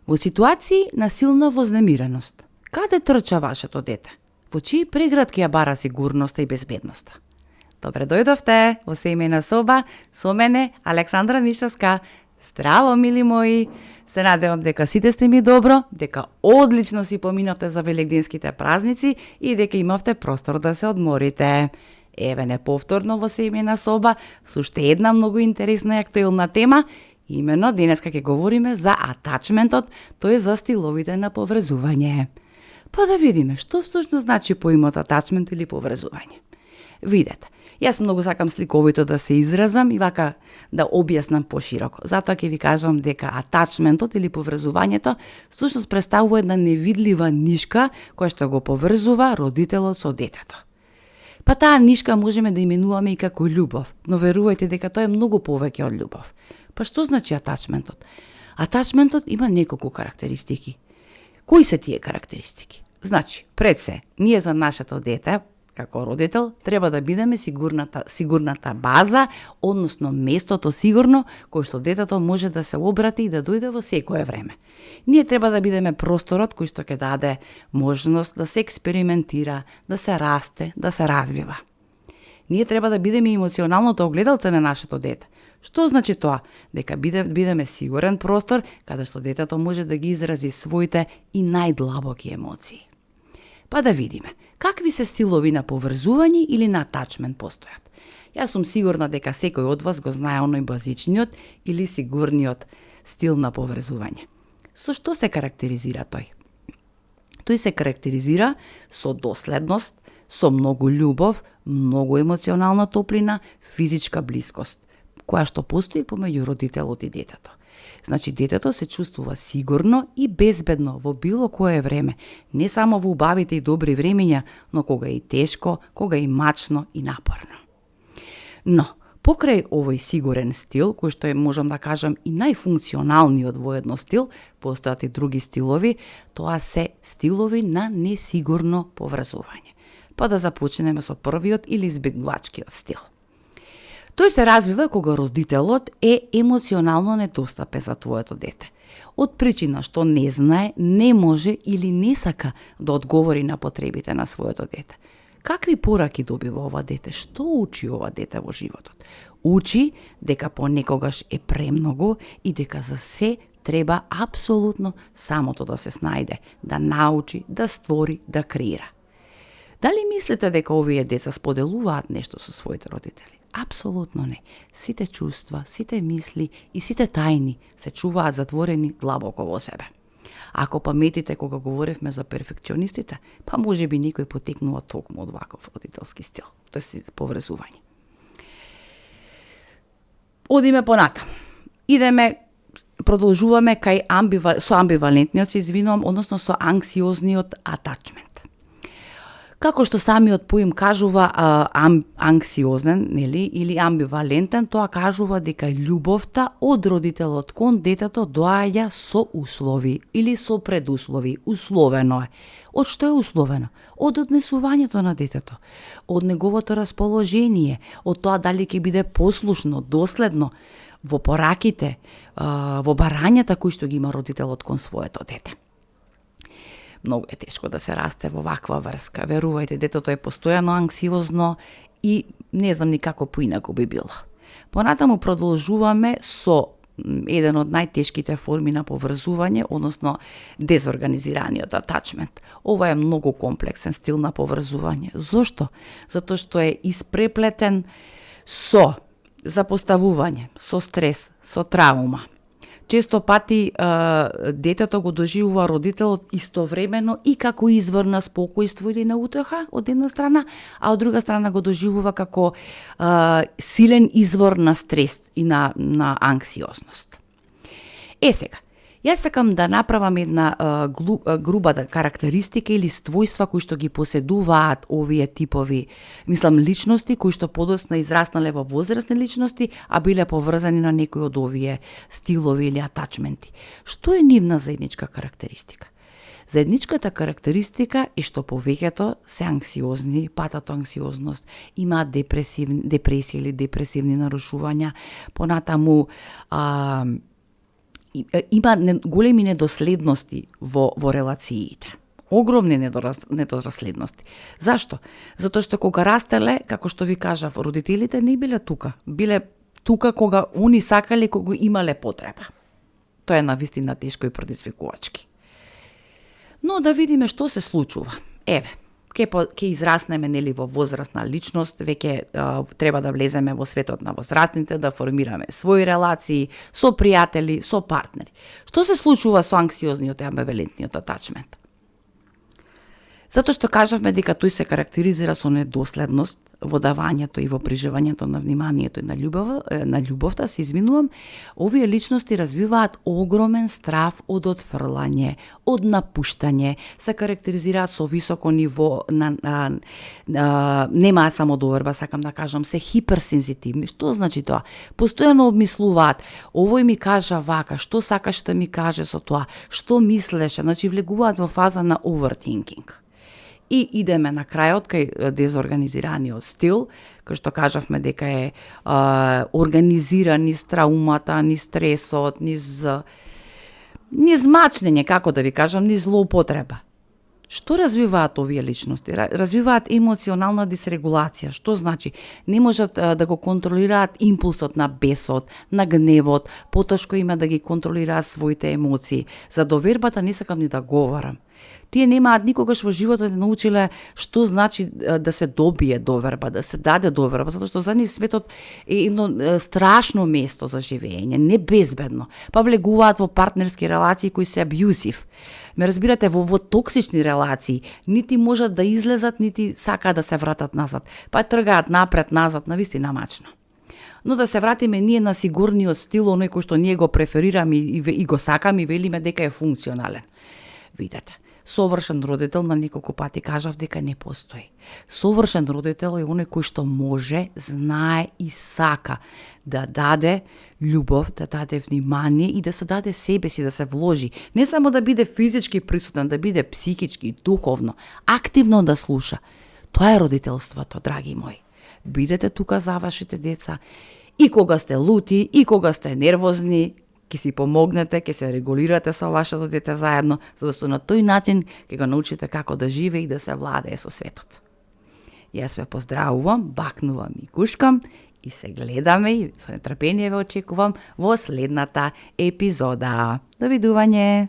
Во ситуации на силна вознемиреност, каде трча вашето дете? Во чии преградки ја бара сигурноста и безбедноста? Добре дојдовте во семејна соба со мене, Александра Мишевска. Здраво, мили мои! Се надевам дека сите сте ми добро, дека одлично си поминавте за велигденските празници и дека имавте простор да се одморите. Еве не повторно во семејна соба со уште една многу интересна и актуелна тема. Имено денеска ќе говориме за атачментот, тој за стиловите на поврзување. Па да видиме што всушност значи поимот атачмент или поврзување. Видете, јас многу сакам сликовито да се изразам и вака да објаснам пошироко. Затоа ќе ви кажам дека атачментот или поврзувањето всушност представува една невидлива нишка која што го поврзува родителот со детето. Па таа нишка можеме да именуваме и како љубов, но верувајте дека тоа е многу повеќе од љубов. Па што значи атачментот? Атачментот има неколку карактеристики. Кои се тие карактеристики? Значи, пред се, ние за нашето дете, како родител, треба да бидеме сигурната база, односно местото сигурно, кој што детето може да се обрати и да дојде во секое време. Ние треба да бидеме просторот кој што ќе даде можност да се експериментира, да се расте, да се развива. Ние треба да бидеме емоционалното огледалце на нашето дете. Што значи тоа? Дека бидеме сигурен простор каде што детето може да ги изрази своите и најдлабоки емоции. Па да видиме, какви се стилови на поврзување или на атачмент постојат. Јас сум сигурна дека секој од вас го знае оној базичниот или сигурниот стил на поврзување. Со што се карактеризира тој? Тој се карактеризира со доследност, со многу љубов, многу емоционална топлина, физичка блискост, која што постои помеѓу родителот и детето. Значи, детето се чувствува сигурно и безбедно во било кое време, не само во убавите и добри времења, но кога е и тешко, кога е и мачно и напорно. Но, покрај овој сигурен стил, кој што е, можам да кажам, и најфункционалниот во едно стил, постојат и други стилови, тоа се стилови на несигурно поврзување. Па да започнеме со првиот или избегнувачкиот стил. Тој се развива кога родителот е емоционално недостапен за твоето дете. Од причина што не знае, не може или не сака да одговори на потребите на своето дете. Какви пораки добива ова дете? Што учи ова дете во животот? Учи дека понекогаш е премногу и дека за се треба апсолутно самото да се снајде, да научи, да створи, да креира. Дали мислите дека овие деца споделуваат нешто со своите родители? Апсолутно не. Сите чувства, сите мисли и сите тајни се чуваат затворени длабоко во себе. Ако паметите кога говоревме за перфекционистите, па може би некој потекнува токму од ваков родителски стил, тоест поврзување. Одиме понатам. Продолжуваме со амбивалентниот, односно со анксиозниот атачмент. Како што самиот поим кажува анксиозен, нели, или амбивалентен, тоа кажува дека љубовта од родителот кон детето доаѓа со услови или со предуслови, условено е. Од што е условено? Од однесувањето на детето, од неговото расположение, од тоа дали ќе биде послушно, доследно во пораките, во барањата кои што ги има родителот кон своето дете. Многу е тешко да се расте во ваква врска. Верувајте, детето е постојано анксиозно и не знам ни како поинаку би било. Понатаму продолжуваме со еден од најтешките форми на поврзување, односно дезорганизираниот атачмент. Ова е многу комплексен стил на поврзување. Зошто? Затоа што е испреплетен со запоставување, со стрес, со травма. Често пати детето го доживува родителот истовремено и како извор на спокојство или на утеха од една страна, а од друга страна го доживува како силен извор на стрес и на анксиозност. Сега, јас сакам да направам една груба карактеристика или ствојства кои што ги поседуваат овие типови, личности кои што подоцна израснале во возрастни личности, а биле поврзани на некои од овие стилови или атачменти. Што е нивна заедничка карактеристика? Заедничката карактеристика е што повеќето се анксиозни, патато анксиозност, имаат депресија или депресивни нарушувања, понатаму има големи недоследности во релациите. Огромни недоследности. Зашто? Затоа што кога растеле, како што ви кажав, родителите не биле тука. Биле тука кога они сакале, кога имале потреба. Тоа е навистина тешко и предизвикувачки. Но да видиме што се случува. Еве, ќе израснеме нели во возрастна личност, веќе треба да влеземе во светот на возрастните, да формираме своји релации со пријатели, со партнери. Што се случува со анксиозниот и амбивалентниот атачмент? Затоа што кажавме дека тој се карактеризира со недоследност во давањето и во приживањето на вниманието и на љубовта, се извинувам, овие личности развиваат огромен страв од отфрлање, од напуштање, се карактеризираат со високо ниво немаат самодоверба, сакам да кажам, се хиперсензитивни. Што значи тоа? Постојано обмислуваат, овој ми кажа вака, што сакаш да ми каже со тоа, што мислеше, значи влегуваат во фаза на overthinking. И идеме на крајот кај дезорганизираниот стил, кој што кажавме дека е организиран низ траумата, низ стресот, низ мачнење, како да ви кажам, низ злоупотреба. Што развиваат овие личности? Развиваат емоционална дисрегулација. Што значи? Не можат да го контролираат импулсот на бесот, на гневот, потешко има да ги контролираат своите емоции. За довербата не сакам ни да говорам. Тие немаат никогаш во животот да научиле што значи да се добие доверба, да се даде доверба, затоа што за нив светот е едно страшно место за живење, небезбедно. Па влегуваат во партнерски релации кои се абјузив. Ме разбирате, во токсични релации, нити можат да излезат, нити сакаат да се вратат назад. Па тргаат напред, назад, навистина мачно. Но да се вратиме ние на сигурниот стил, оној кој што ние го преферираме и го сакаме и велиме дека е функционален. Видете, совршен родител, на неколку пати кажав дека не постои. Совршен родител е оној кој што може, знае и сака да даде љубов, да даде внимание и да се даде себе си, да се вложи. Не само да биде физички присутен, да биде психички, духовно, активно да слуша. Тоа е родителството, драги мои. Бидете тука за вашите деца и кога сте лути, и кога сте нервозни, ќе си помогнете, ќе се регулирате со вашето дете заедно, зашто на тој начин ќе го научите како да живее и да се владее со светот. Јас ве поздравувам, бакнувам и гушкам и се гледаме и со нетрпение ве очекувам во следната епизода. Довидување!